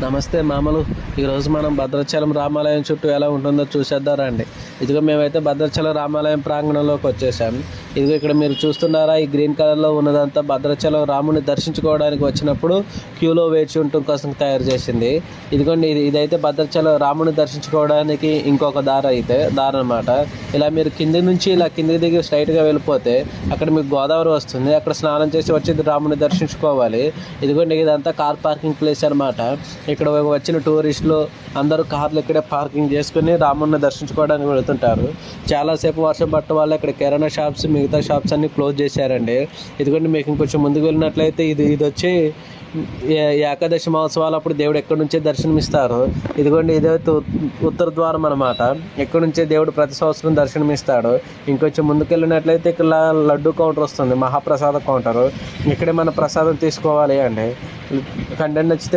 నమస్తే మామలు. ఈరోజు మనం భద్రాచలం రామాలయం చుట్టూ ఎలా ఉంటుందో చూసేద్దాం రండి. ఇదిగో మేమైతే భద్రాచలం రామాలయం ప్రాంగణంలోకి వచ్చేసాం. ఇదిగో ఇక్కడ మీరు చూస్తున్నారా, ఈ గ్రీన్ కలర్లో ఉన్నదంతా భద్రాచలం రాముని దర్శించుకోవడానికి వచ్చినప్పుడు క్యూలో వేచి ఉండటం కోసం తయారు చేసింది. ఇదిగోండి, ఇదైతే భద్రాచలం రాముని దర్శించుకోవడానికి ఇంకొక దారి అనమాట. ఇలా మీరు కింది నుంచి ఇలా కిందికి దిగి స్ట్రైట్గా వెళ్ళిపోతే అక్కడ మీకు గోదావరి వస్తుంది. అక్కడ స్నానం చేసి వచ్చి రాముని దర్శించుకోవాలి. ఇదిగోండి, ఇదంతా కార్ పార్కింగ్ ప్లేస్ అనమాట. ఇక్కడ వచ్చిన టూరిస్టులు అందరూ కార్లు ఇక్కడే పార్కింగ్ చేసుకుని రాముడిని దర్శించుకోవడానికి వెళుతుంటారు. చాలాసేపు వర్షం పట్టడం వల్ల ఇక్కడ కిరాణా షాప్స్, మిగతా షాప్స్ అన్ని క్లోజ్ చేశారండి. ఇదిగోండి, మీకు ఇంకొంచెం ముందుకు వెళ్ళినట్లయితే ఇది వచ్చి ఏకాదశి మహోత్సవాలు అప్పుడు దేవుడు ఎక్కడి నుంచే దర్శనమిస్తారు. ఇదిగోండి, ఇదైతే ఉత్తర ద్వారం అనమాట. ఎక్కడి నుంచే దేవుడు ప్రతి సంవత్సరం దర్శనమిస్తాడు. ఇంకొంచెం ముందుకు వెళ్ళినట్లయితే ఇక్కడ లడ్డు కౌంటర్ వస్తుంది, మహాప్రసాద కౌంటరు. ఇక్కడే మన ప్రసాదం తీసుకోవాలి అండి. కంటెంట్ నచ్చితే